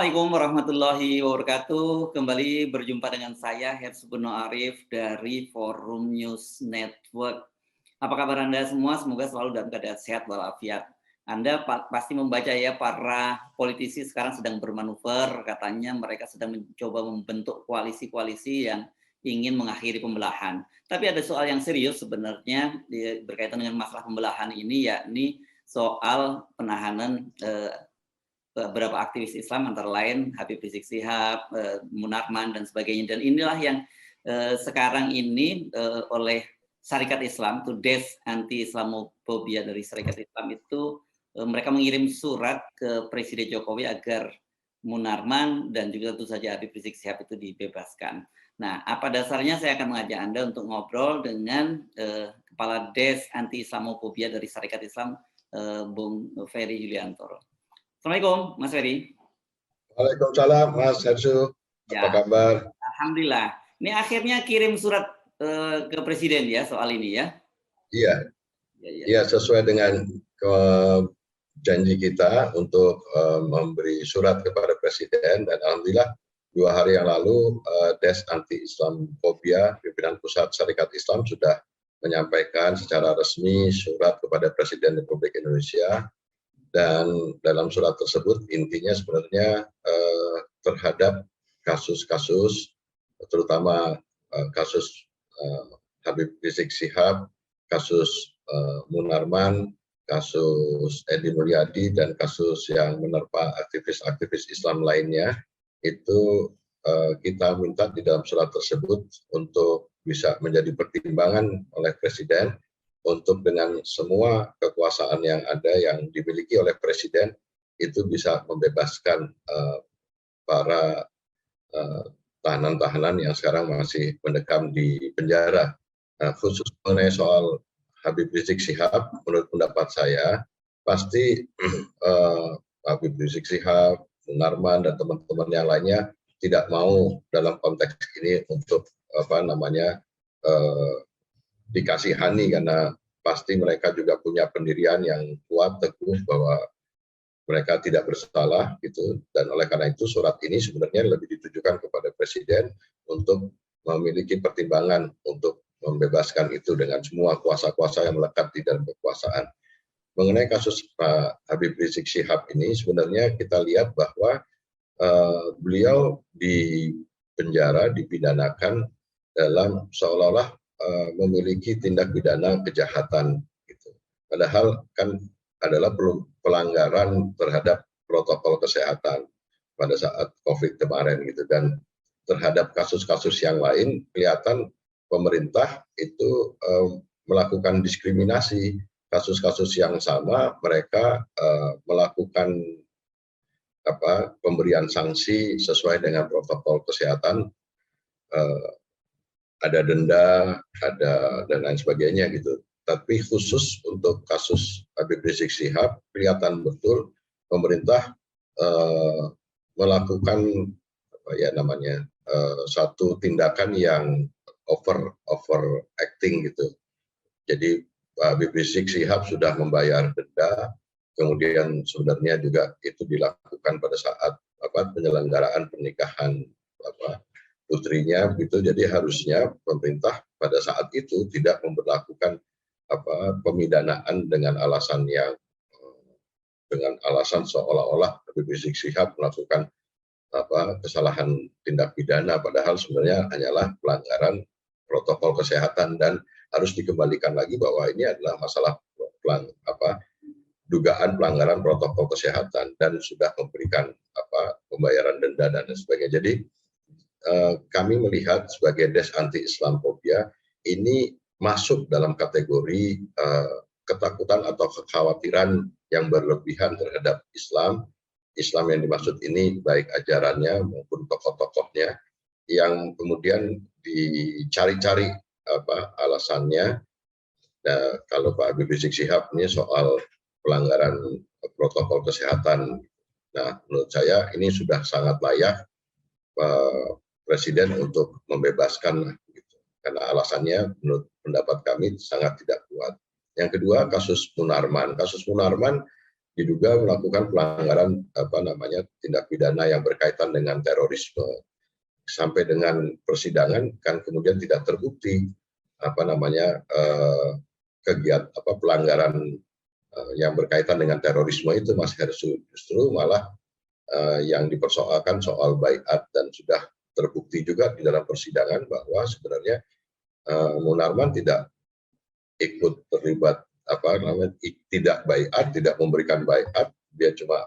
Assalamualaikum warahmatullahi wabarakatuh. Kembali berjumpa dengan saya Hersubunno Arif dari Forum News Network. Apa kabar Anda semua? Semoga selalu dalam keadaan sehat walafiat. Anda pasti membaca ya, para politisi sekarang sedang bermanuver, katanya mereka sedang mencoba membentuk koalisi-koalisi yang ingin mengakhiri pembelahan. Tapi ada soal yang serius sebenarnya berkaitan dengan masalah pembelahan ini, yakni soal penahanan beberapa aktivis Islam antara lain Habib Rizik Syihab, Munarman dan sebagainya. Dan inilah yang sekarang ini oleh Syarikat Islam, itu Desk Anti Islamophobia dari Syarikat Islam itu mereka mengirim surat ke Presiden Jokowi agar Munarman dan juga tentu saja Habib Rizik Syihab itu dibebaskan. Nah, apa dasarnya saya akan mengajak Anda untuk ngobrol dengan Kepala Desk Anti Islamophobia dari Syarikat Islam, Bung Ferry Yuliantoro. Assalamualaikum, Mas Ferry. Waalaikumsalam, Mas Hersu. Apa kabar? Alhamdulillah. Ini akhirnya kirim surat ke Presiden ya soal ini ya? Iya. Iya, sesuai dengan janji kita untuk memberi surat kepada Presiden, dan alhamdulillah 2 hari yang lalu Desk Anti Islamophobia pimpinan Pusat Syarikat Islam sudah menyampaikan secara resmi surat kepada Presiden Republik Indonesia. Dan dalam surat tersebut intinya sebenarnya terhadap kasus-kasus, terutama kasus Habib Rizik Syihab, kasus Munarman, kasus Edi Mulyadi, dan kasus yang menerpa aktivis-aktivis Islam lainnya, itu kita minta di dalam surat tersebut untuk bisa menjadi pertimbangan oleh Presiden untuk dengan semua kekuasaan yang ada yang dimiliki oleh Presiden itu bisa membebaskan para tahanan-tahanan yang sekarang masih mendekam di penjara. Nah, khusus mengenai soal Habib Rizik Syihab, menurut pendapat saya pasti Habib Rizik Syihab, Munarman dan teman-teman yang lainnya tidak mau dalam konteks ini untuk dikasihani, karena pasti mereka juga punya pendirian yang kuat teguh bahwa mereka tidak bersalah gitu. Dan oleh karena itu surat ini sebenarnya lebih ditujukan kepada Presiden untuk memiliki pertimbangan untuk membebaskan itu dengan semua kuasa-kuasa yang melekat di dalam kekuasaan. Mengenai kasus Pak Habib Rizik Syihab ini sebenarnya kita lihat bahwa beliau di penjara dipidanakan dalam seolah-olah memiliki tindak pidana kejahatan gitu. Padahal kan adalah pelanggaran terhadap protokol kesehatan pada saat COVID kemarin gitu, dan terhadap kasus-kasus yang lain kelihatan pemerintah itu melakukan diskriminasi. Kasus-kasus yang sama mereka melakukan pemberian sanksi sesuai dengan protokol kesehatan, ada denda, ada dan lain sebagainya gitu. Tapi khusus untuk kasus Habib Rizik Syihab kelihatan betul pemerintah melakukan satu tindakan yang overacting gitu. Jadi Habib Rizik Syihab sudah membayar denda, kemudian sebenarnya juga itu dilakukan pada saat penyelenggaraan pernikahan putrinya gitu. Jadi harusnya pemerintah pada saat itu tidak memberlakukan pemidanaan dengan alasan seolah-olah Habib Rizik Syihab melakukan kesalahan tindak pidana, padahal sebenarnya hanyalah pelanggaran protokol kesehatan, dan harus dikembalikan lagi bahwa ini adalah masalah dugaan pelanggaran protokol kesehatan dan sudah memberikan pembayaran denda dan sebagainya. Jadi kami melihat sebagai Desk Anti Islamophobia ini masuk dalam kategori ketakutan atau kekhawatiran yang berlebihan terhadap Islam. Islam yang dimaksud ini baik ajarannya maupun tokoh-tokohnya yang kemudian dicari-cari alasannya. Nah, kalau Pak Habib Rizik Syihab ini soal pelanggaran protokol kesehatan. Nah, menurut saya ini sudah sangat layak Presiden untuk membebaskan gitu. Karena alasannya menurut pendapat kami sangat tidak kuat. Yang kedua, kasus Munarman. Kasus Munarman diduga melakukan pelanggaran tindak pidana yang berkaitan dengan terorisme. Sampai dengan persidangan kan kemudian tidak terbukti kegiatan pelanggaran yang berkaitan dengan terorisme itu, Mas Hersu. Justru malah yang dipersoalkan soal baiat, dan sudah terbukti juga di dalam persidangan bahwa sebenarnya Munarman tidak ikut terlibat tidak baiat, tidak memberikan baiat, dia cuma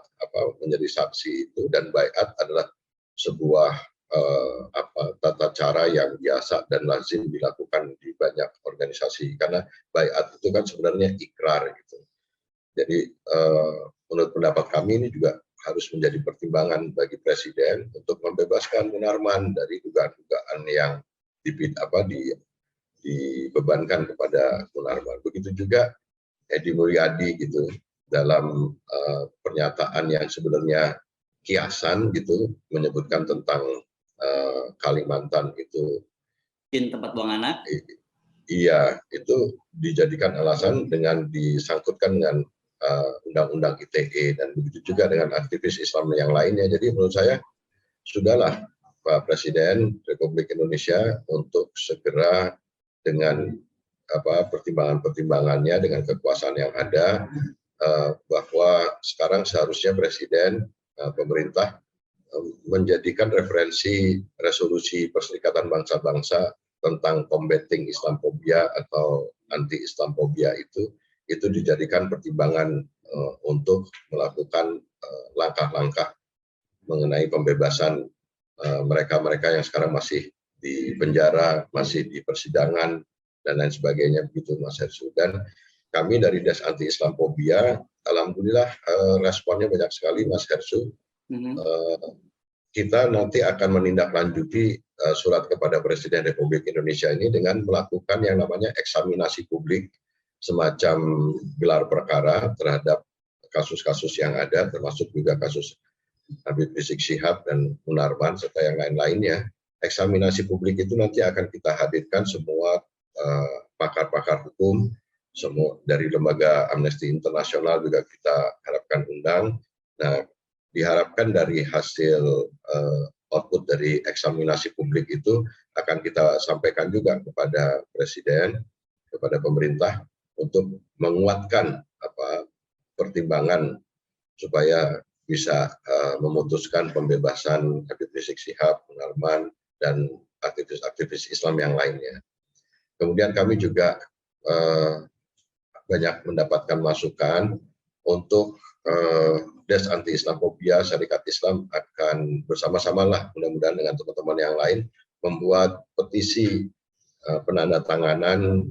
menjadi saksi itu. Dan baiat adalah sebuah tata cara yang biasa dan lazim dilakukan di banyak organisasi, karena baiat itu kan sebenarnya ikrar gitu. Jadi menurut pendapat kami ini juga harus menjadi pertimbangan bagi Presiden untuk membebaskan Munarman dari dugaan-dugaan yang dibebankan kepada Munarman. Begitu juga Edi Mulyadi gitu, dalam pernyataan yang sebenarnya kiasan gitu, menyebutkan tentang Kalimantan itu tempat buang anak. Iya, itu dijadikan alasan dengan disangkutkan dengan Undang-Undang ITE, dan begitu juga dengan aktivis Islam yang lainnya. Jadi menurut saya sudahlah Pak Presiden Republik Indonesia untuk segera dengan pertimbangan-pertimbangannya dengan kekuasaan yang ada, bahwa sekarang seharusnya Presiden, pemerintah menjadikan referensi resolusi Perserikatan Bangsa-Bangsa tentang combating Islamophobia atau anti Islamophobia itu dijadikan pertimbangan untuk melakukan langkah-langkah mengenai pembebasan mereka-mereka yang sekarang masih di penjara, masih di persidangan dan lain sebagainya, begitu Mas Hersu. Dan kami dari Des Anti Islamophobia, alhamdulillah responnya banyak sekali Mas Hersu. Kita nanti akan menindaklanjuti surat kepada Presiden Republik Indonesia ini dengan melakukan yang namanya eksaminasi publik, semacam gelar perkara terhadap kasus-kasus yang ada, termasuk juga kasus Habib Rizik Syihab dan Munarman serta yang lain-lainnya. Eksaminasi publik itu nanti akan kita hadirkan semua pakar-pakar hukum, semua dari lembaga Amnesty Internasional juga kita harapkan undang. Nah, diharapkan dari hasil output dari eksaminasi publik itu akan kita sampaikan juga kepada Presiden, kepada pemerintah untuk menguatkan pertimbangan supaya bisa memutuskan pembebasan Habib Rizik Syihab, Munarman, dan aktivis-aktivis Islam yang lainnya. Kemudian kami juga banyak mendapatkan masukan untuk Des Anti Islamophobia Syarikat Islam akan bersama-sama lah mudah-mudahan dengan teman-teman yang lain membuat petisi penandatanganan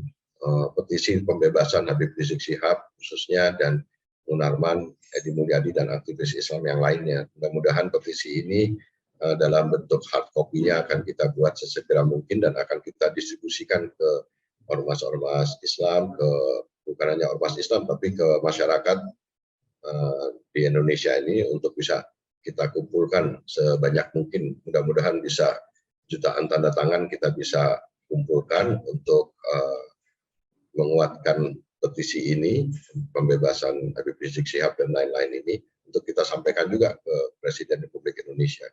petisi pembebasan Habib Rizik Syihab khususnya, dan Munarman, Edi Mulyadi, dan aktivis Islam yang lainnya. Mudah-mudahan petisi ini dalam bentuk hard copy-nya akan kita buat sesegera mungkin dan akan kita distribusikan ke ormas-ormas Islam, bukan hanya ormas Islam tapi ke masyarakat di Indonesia ini untuk bisa kita kumpulkan sebanyak mungkin. Mudah-mudahan bisa jutaan tanda tangan kita bisa kumpulkan untuk menguatkan petisi ini, pembebasan Habib Rizik Syihab dan lain-lain ini, untuk kita sampaikan juga ke Presiden Republik Indonesia.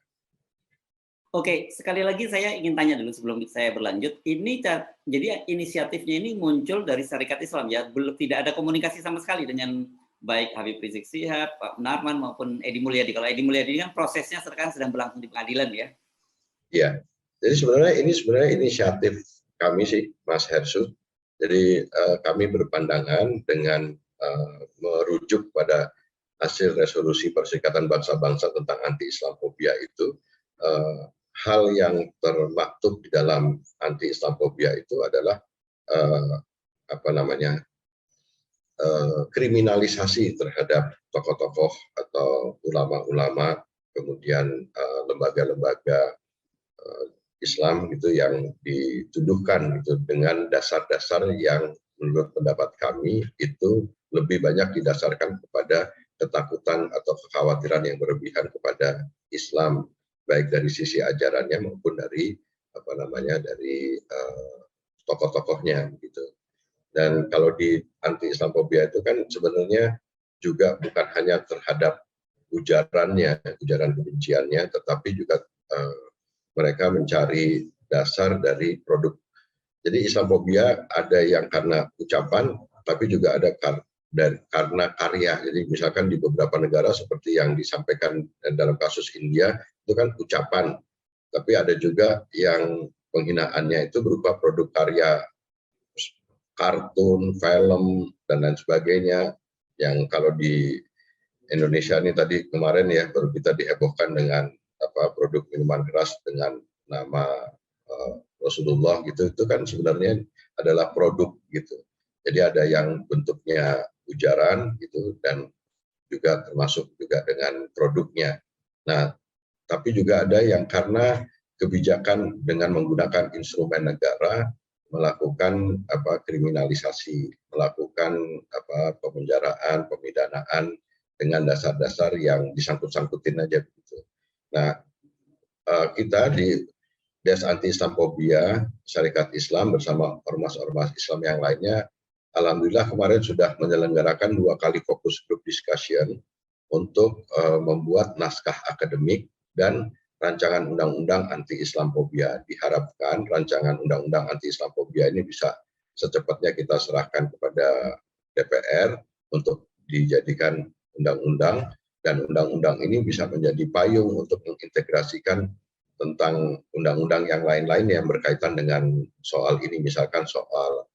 Oke, sekali lagi saya ingin tanya dulu sebelum saya berlanjut. Ini jadi inisiatifnya ini muncul dari Syarikat Islam ya, belum, tidak ada komunikasi sama sekali dengan baik Habib Rizik Syihab, Pak Munarman maupun Edi Mulyadi. Kalau Edi Mulyadi kan prosesnya sekarang sedang berlangsung di pengadilan ya. Iya. Jadi sebenarnya inisiatif kami sih, Mas Hersu. Jadi kami berpandangan dengan merujuk pada hasil resolusi Perserikatan Bangsa-Bangsa tentang anti-Islamophobia itu, hal yang termaktub di dalam anti-Islamophobia itu adalah kriminalisasi terhadap tokoh-tokoh atau ulama-ulama, kemudian lembaga-lembaga Islam gitu yang dituduhkan gitu dengan dasar-dasar yang menurut pendapat kami itu lebih banyak didasarkan kepada ketakutan atau kekhawatiran yang berlebihan kepada Islam, baik dari sisi ajarannya maupun dari dari tokoh-tokohnya gitu. Dan kalau di anti Islamophobia itu kan sebenarnya juga bukan hanya terhadap ujarannya, ujaran kebenciannya, tetapi juga mereka mencari dasar dari produk. Jadi Islamophobia ada yang karena ucapan, tapi juga ada karena karya. Jadi misalkan di beberapa negara seperti yang disampaikan dalam kasus India, itu kan ucapan. Tapi ada juga yang penghinaannya itu berupa produk karya, kartun, film, dan lain sebagainya. Yang kalau di Indonesia ini tadi kemarin ya baru kita dihebohkan dengan produk minuman keras dengan nama Rasulullah gitu, itu kan sebenarnya adalah produk gitu. Jadi ada yang bentuknya ujaran gitu dan juga termasuk juga dengan produknya. Nah, tapi juga ada yang karena kebijakan dengan menggunakan instrumen negara melakukan kriminalisasi, melakukan pemenjaraan, pemidanaan dengan dasar-dasar yang disangkut-sangkutin aja begitu. Nah, kita di Des Anti Islamophobia Syarikat Islam bersama ormas-ormas Islam yang lainnya, alhamdulillah kemarin sudah menyelenggarakan 2 kali fokus group discussion untuk membuat naskah akademik dan rancangan undang-undang anti Islamophobia. Diharapkan rancangan undang-undang anti Islamophobia ini bisa secepatnya kita serahkan kepada DPR untuk dijadikan undang-undang, dan undang-undang ini bisa menjadi payung untuk mengintegrasikan tentang undang-undang yang lain-lain yang berkaitan dengan soal ini, misalkan soal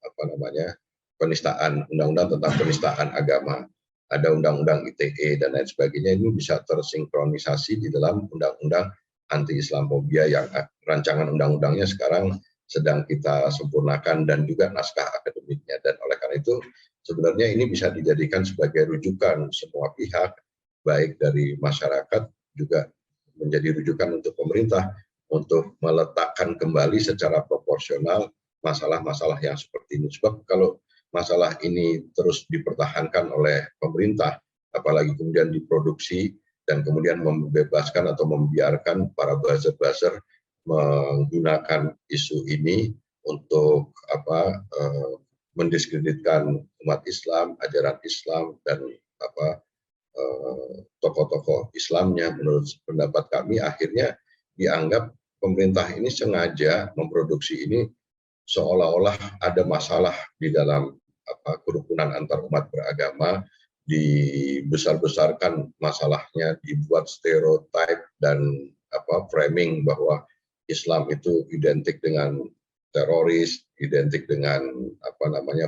penistaan, undang-undang tentang penistaan agama, ada undang-undang ITE dan lain sebagainya, ini bisa tersinkronisasi di dalam undang-undang anti Islamophobia yang rancangan undang-undangnya sekarang sedang kita sempurnakan dan juga naskah akademiknya. Dan oleh karena itu sebenarnya ini bisa dijadikan sebagai rujukan semua pihak, baik dari masyarakat juga menjadi rujukan untuk pemerintah untuk meletakkan kembali secara proporsional masalah-masalah yang seperti ini. Sebab kalau masalah ini terus dipertahankan oleh pemerintah, apalagi kemudian diproduksi dan kemudian membebaskan atau membiarkan para buzzer-buzzer menggunakan isu ini untuk mendiskreditkan umat Islam, ajaran Islam, dan tokoh-tokoh Islamnya, menurut pendapat kami akhirnya dianggap pemerintah ini sengaja memproduksi ini seolah-olah ada masalah di dalam kerukunan antar umat beragama, dibesar-besarkan masalahnya, dibuat stereotip dan framing bahwa Islam itu identik dengan teroris, identik dengan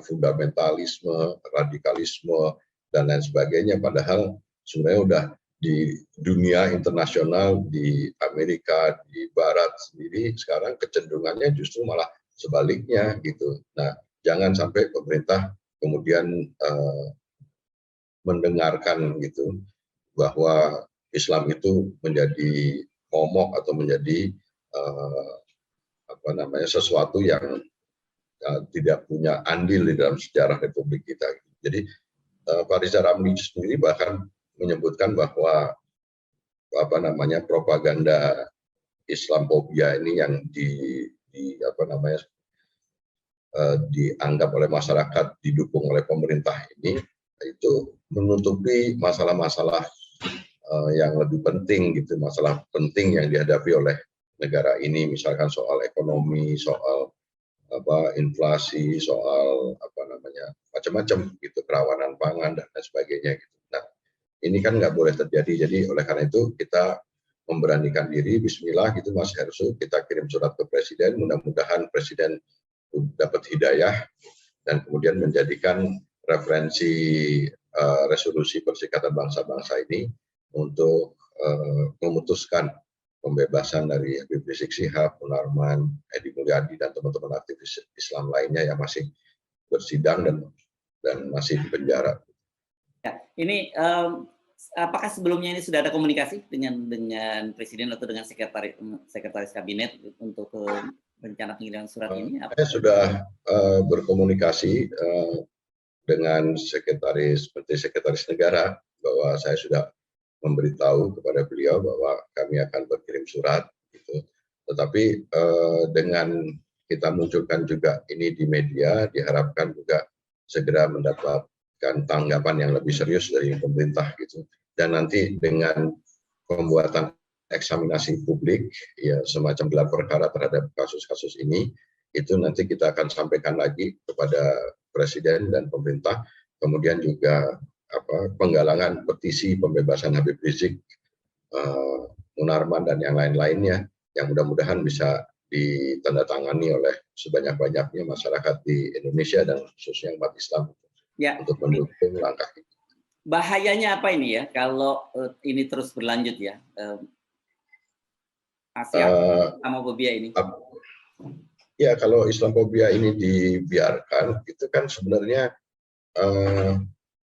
fundamentalisme, radikalisme, dan lain sebagainya. Padahal sebenarnya udah di dunia internasional, di Amerika, di Barat sendiri sekarang kecenderungannya justru malah sebaliknya gitu. Nah, jangan sampai pemerintah kemudian mendengarkan gitu bahwa Islam itu menjadi momok atau menjadi sesuatu yang tidak punya andil di dalam sejarah Republik kita. Jadi Pak Riza Ramli sendiri bahkan menyebutkan bahwa propaganda Islamophobia ini yang dianggap oleh masyarakat, didukung oleh pemerintah ini, itu menutupi masalah-masalah yang lebih penting gitu, masalah penting yang dihadapi oleh negara ini, misalkan soal ekonomi, soal inflasi, soal macam-macam gitu, kerawanan pangan dan lain sebagainya gitu. Nah, ini kan nggak boleh terjadi. Jadi oleh karena itu kita memberanikan diri, Bismillah gitu Mas Hersu, kita kirim surat ke Presiden, mudah-mudahan Presiden dapat hidayah dan kemudian menjadikan referensi resolusi Perserikatan Bangsa-Bangsa ini untuk memutuskan pembebasan dari Habib Rizik Syihab, Munarman, Edi Mulyadi, dan teman-teman aktivis Islam lainnya yang masih bersidang dan masih di penjara. Ya, ini apakah sebelumnya ini sudah ada komunikasi dengan Presiden atau dengan sekretaris kabinet untuk rencana pengiriman surat ini? Saya sudah berkomunikasi dengan Menteri Sekretaris Negara bahwa saya sudah memberitahu kepada beliau bahwa kami akan berkirim surat gitu. Tetapi dengan kita munculkan juga ini di media, diharapkan juga segera mendapatkan dan tanggapan yang lebih serius dari pemerintah gitu. Dan nanti dengan pembuatan eksaminasi publik, ya semacam gelar perkara terhadap kasus-kasus ini, itu nanti kita akan sampaikan lagi kepada Presiden dan pemerintah. Kemudian juga penggalangan petisi pembebasan Habib Rizik, Munarman dan yang lain-lainnya, yang mudah-mudahan bisa ditandatangani oleh sebanyak-banyaknya masyarakat di Indonesia dan khususnya umat Islam ya, untuk mendukung langkah ini. Bahayanya apa ini ya kalau ini terus berlanjut ya, Islamophobia ini? Ya, kalau Islamophobia ini dibiarkan, itu kan sebenarnya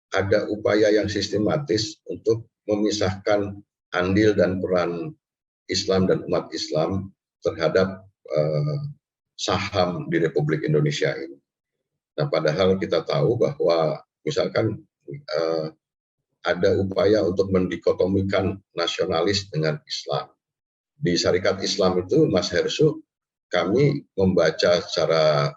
ada upaya yang sistematis untuk memisahkan andil dan peran Islam dan umat Islam terhadap saham di Republik Indonesia ini. Nah, padahal kita tahu bahwa misalkan ada upaya untuk mendikotomikan nasionalis dengan Islam. Di Syarikat Islam itu, Mas Hersu, kami membaca secara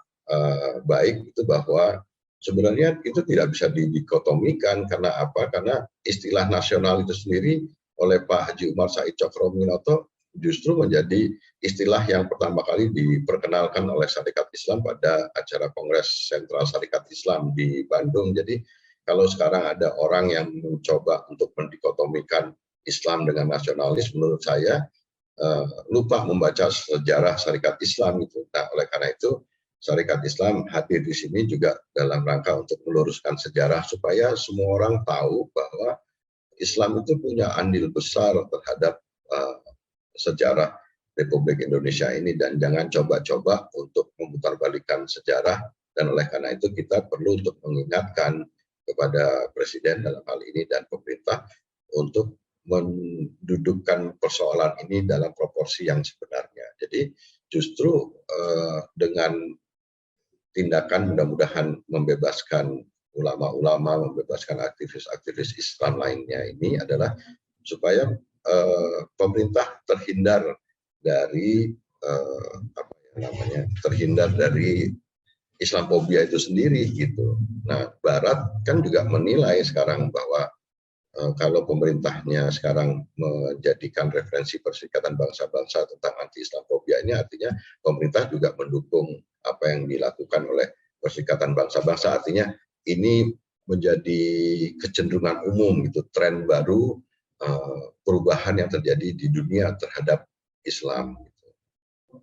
baik itu bahwa sebenarnya itu tidak bisa didikotomikan. Karena apa? Karena istilah nasional itu sendiri oleh Pak Haji Umar Said Cokroaminoto justru menjadi istilah yang pertama kali diperkenalkan oleh Syarikat Islam pada acara Kongres Sentral Syarikat Islam di Bandung. Jadi kalau sekarang ada orang yang mencoba untuk mendikotomikan Islam dengan nasionalis, menurut saya lupa membaca sejarah Syarikat Islam itu. Nah, oleh karena itu Syarikat Islam hadir di sini juga dalam rangka untuk meluruskan sejarah supaya semua orang tahu bahwa Islam itu punya andil besar terhadap sejarah Republik Indonesia ini, dan jangan coba-coba untuk memutarbalikkan sejarah. Dan oleh karena itu kita perlu untuk mengingatkan kepada Presiden dalam hal ini dan pemerintah untuk mendudukkan persoalan ini dalam proporsi yang sebenarnya. Jadi justru dengan tindakan mudah-mudahan membebaskan ulama-ulama, membebaskan aktivis-aktivis Islam lainnya ini adalah supaya pemerintah terhindar dari terhindar dari Islamophobia itu sendiri gitu. Nah, Barat kan juga menilai sekarang bahwa kalau pemerintahnya sekarang menjadikan referensi Perserikatan Bangsa-Bangsa tentang anti-Islamophobia ini, artinya pemerintah juga mendukung apa yang dilakukan oleh Perserikatan Bangsa-Bangsa. Artinya ini menjadi kecenderungan umum gitu, tren baru perubahan yang terjadi di dunia terhadap Islam.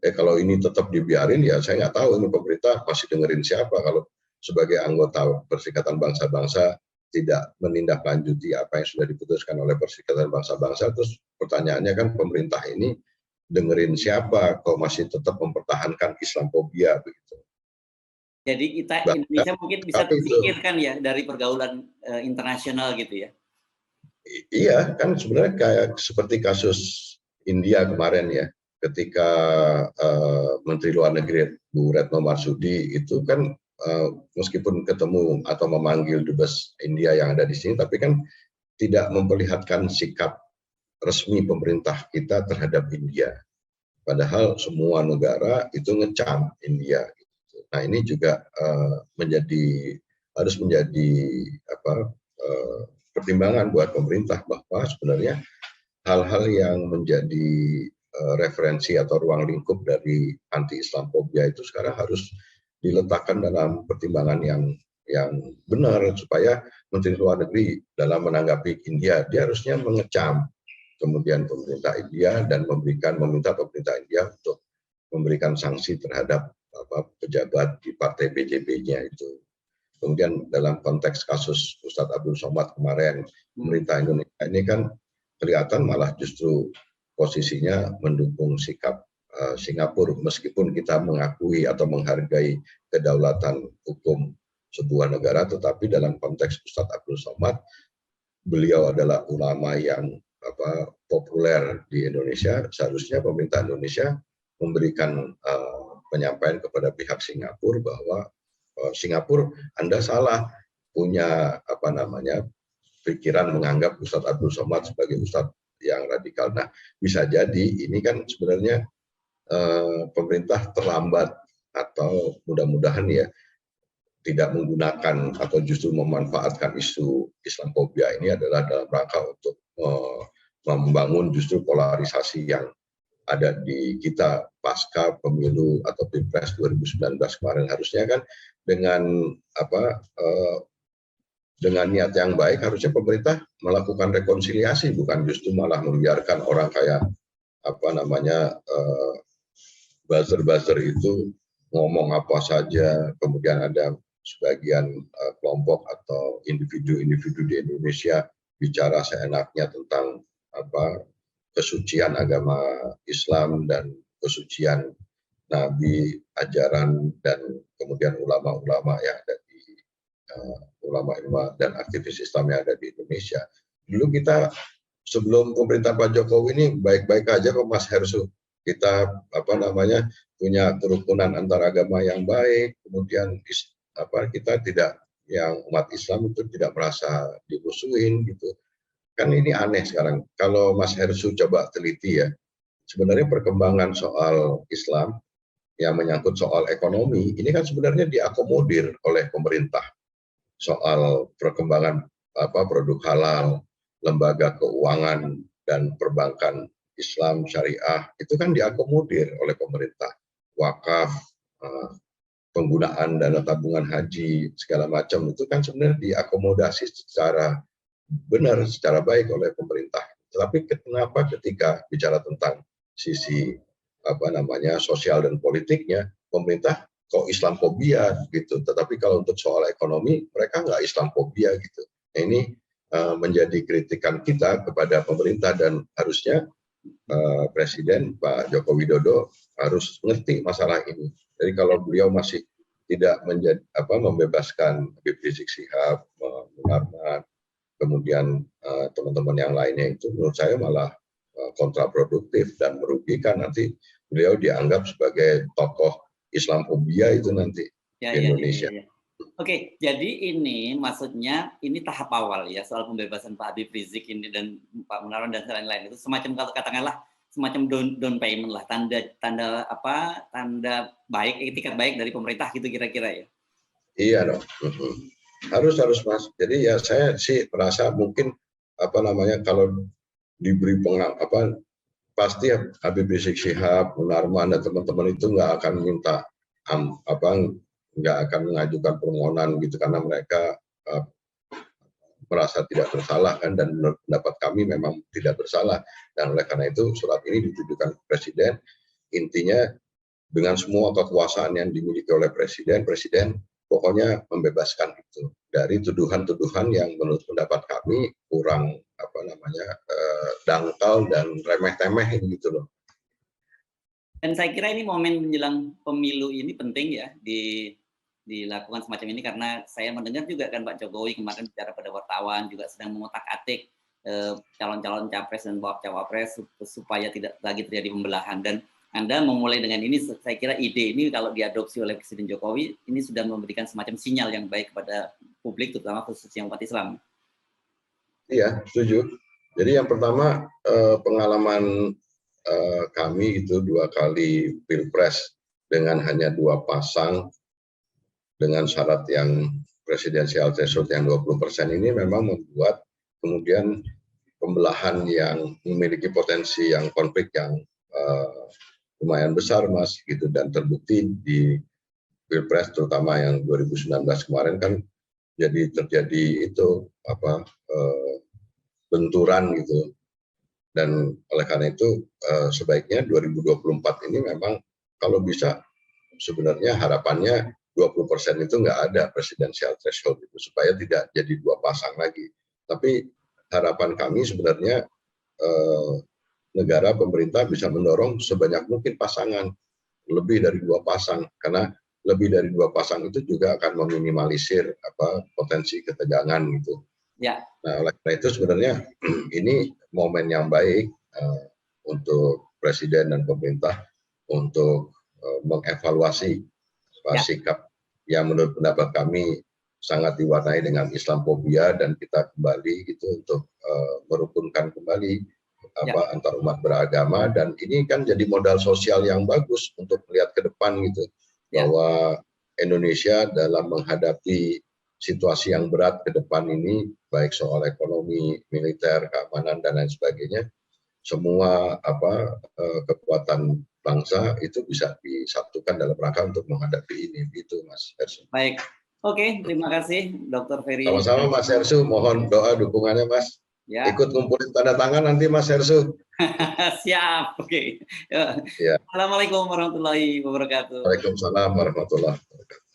Kalau ini tetap dibiarin, ya saya nggak tahu ini pemerintah masih dengerin siapa kalau sebagai anggota Perserikatan Bangsa-Bangsa tidak menindaklanjuti apa yang sudah diputuskan oleh Perserikatan Bangsa-Bangsa. Terus pertanyaannya kan, pemerintah ini dengerin siapa kok masih tetap mempertahankan Islamophobia begitu. Jadi kita Indonesia mungkin bisa tersingkirkan ya dari pergaulan internasional gitu ya. Iya, kan sebenarnya kayak seperti kasus India kemarin ya, ketika Menteri Luar Negeri Bu Retno Marsudi itu kan meskipun ketemu atau memanggil dubes India yang ada di sini, tapi kan tidak memperlihatkan sikap resmi pemerintah kita terhadap India. Padahal semua negara itu ngecam India. Nah, ini juga harus menjadi pertimbangan buat pemerintah bahwa sebenarnya hal-hal yang menjadi referensi atau ruang lingkup dari anti-Islamophobia itu sekarang harus diletakkan dalam pertimbangan yang benar, supaya Menteri Luar Negeri dalam menanggapi India dia harusnya mengecam kemudian pemerintah India dan meminta pemerintah India untuk memberikan sanksi terhadap pejabat di partai BJP-nya itu. Kemudian dalam konteks kasus Ustadz Abdul Somad kemarin, pemerintah Indonesia ini kan kelihatan malah justru posisinya mendukung sikap Singapura, meskipun kita mengakui atau menghargai kedaulatan hukum sebuah negara, tetapi dalam konteks Ustadz Abdul Somad, beliau adalah ulama yang populer di Indonesia. Seharusnya pemerintah Indonesia memberikan penyampaian kepada pihak Singapura bahwa Singapura, Anda salah punya pikiran menganggap Ustadz Abdul Somad sebagai Ustadz yang radikal. Nah, bisa jadi ini kan sebenarnya pemerintah terlambat, atau mudah-mudahan ya tidak menggunakan atau justru memanfaatkan isu Islamofobia ini adalah dalam rangka untuk membangun justru polarisasi yang ada di kita pasca pemilu atau Pilpres 2019 kemarin. Harusnya kan dengan dengan niat yang baik harusnya pemerintah melakukan rekonsiliasi, bukan justru malah membiarkan orang kayak buzzer-buzzer itu ngomong apa saja, kemudian ada sebagian kelompok atau individu-individu di Indonesia bicara seenaknya tentang kesucian agama Islam dan kesucian Nabi, ajaran, dan kemudian ulama-ulama yang ada di ulama-ulama dan aktivis Islam yang ada di Indonesia. Dulu kita sebelum pemerintah Pak Jokowi ini baik-baik aja kok Mas Hersu. Kita punya kerukunan antar agama yang baik, kemudian kita tidak, yang umat Islam itu tidak merasa dimusuhin gitu. Kan ini aneh sekarang. Kalau Mas Hersu coba teliti ya, sebenarnya perkembangan soal Islam yang menyangkut soal ekonomi ini kan sebenarnya diakomodir oleh pemerintah. Soal perkembangan produk halal, lembaga keuangan dan perbankan Islam syariah itu kan diakomodir oleh pemerintah. Wakaf, penggunaan dana tabungan haji segala macam itu kan sebenarnya diakomodasi secara benar, secara baik oleh pemerintah. Tetapi kenapa ketika bicara tentang sisi sosial dan politiknya, pemerintah kok Islamofobia gitu. Tetapi kalau untuk soal ekonomi mereka nggak Islamofobia gitu. Nah, ini menjadi kritikan kita kepada pemerintah, dan harusnya Presiden Pak Joko Widodo harus ngerti masalah ini. Jadi kalau beliau masih tidak membebaskan Habib Rizik Syihab, Munarman, kemudian teman-teman yang lainnya, itu menurut saya malah kontraproduktif dan merugikan. Nanti beliau dianggap sebagai tokoh Islamofobia itu nanti di Indonesia. Oke, jadi ini maksudnya ini tahap awal ya soal pembebasan Pak Habib Rizik ini dan Pak Munarman dan lain-lain, itu semacam, kalau katakanlah semacam down payment lah, tanda baik, etikat baik dari pemerintah gitu kira-kira ya. Iya dong. Harus Mas. Jadi ya saya sih merasa mungkin kalau diberi pasti Habib Rizik Syihab, Munarman dan teman-teman itu nggak akan minta nggak akan mengajukan permohonan gitu, karena mereka merasa tidak bersalah kan, dan menurut pendapat kami memang tidak bersalah, dan oleh karena itu surat ini ditujukan ke Presiden. Intinya dengan semua kekuasaan yang dimiliki oleh Presiden pokoknya membebaskan itu dari tuduhan-tuduhan yang menurut pendapat kami kurang dangkal dan remeh-temeh gitu loh. Dan saya kira ini momen menjelang pemilu ini penting ya dilakukan semacam ini, karena saya mendengar juga kan Pak Jokowi kemarin bicara pada wartawan juga sedang mengotak-atik calon-calon capres dan cawapres supaya tidak lagi terjadi pembelahan. Dan Anda memulai dengan ini, saya kira ide ini kalau diadopsi oleh Presiden Jokowi ini sudah memberikan semacam sinyal yang baik kepada publik, terutama khususnya umat Islam. Iya, setuju. Jadi yang pertama pengalaman kami itu 2 kali Pilpres dengan hanya 2 pasang dengan syarat yang presidensial threshold yang 20% ini memang membuat kemudian pembelahan yang memiliki potensi yang konflik yang lumayan besar Mas gitu, dan terbukti di Pilpres terutama yang 2019 kemarin kan jadi terjadi itu benturan gitu. Dan oleh karena itu sebaiknya 2024 ini memang kalau bisa sebenarnya harapannya 20% itu nggak ada presidensial threshold itu, supaya tidak jadi 2 pasang lagi. Tapi harapan kami sebenarnya negara, pemerintah bisa mendorong sebanyak mungkin pasangan, lebih dari 2 pasang, karena lebih dari 2 pasang itu juga akan meminimalisir potensi ketegangan gitu. Ya. Nah, oleh karena itu sebenarnya ini momen yang baik untuk Presiden dan pemerintah untuk mengevaluasi sikap yang menurut pendapat kami sangat diwarnai dengan Islamofobia, dan kita kembali gitu untuk merukunkan kembali antar umat beragama. Dan ini kan jadi modal sosial yang bagus untuk melihat ke depan gitu, bahwa Indonesia dalam menghadapi situasi yang berat ke depan ini, baik soal ekonomi, militer, keamanan, dan lain sebagainya. Semua kekuatan bangsa itu bisa disatukan dalam rangka untuk menghadapi ini, gitu Mas Hersu. Baik, oke, terima kasih Dr. Ferry. Sama-sama Mas Hersu, mohon doa dukungannya Mas. Ya. Ikut ngumpulin tanda tangan nanti Mas Hersu. Siap, oke. Ya. Assalamualaikum warahmatullahi wabarakatuh. Waalaikumsalam warahmatullahi wabarakatuh.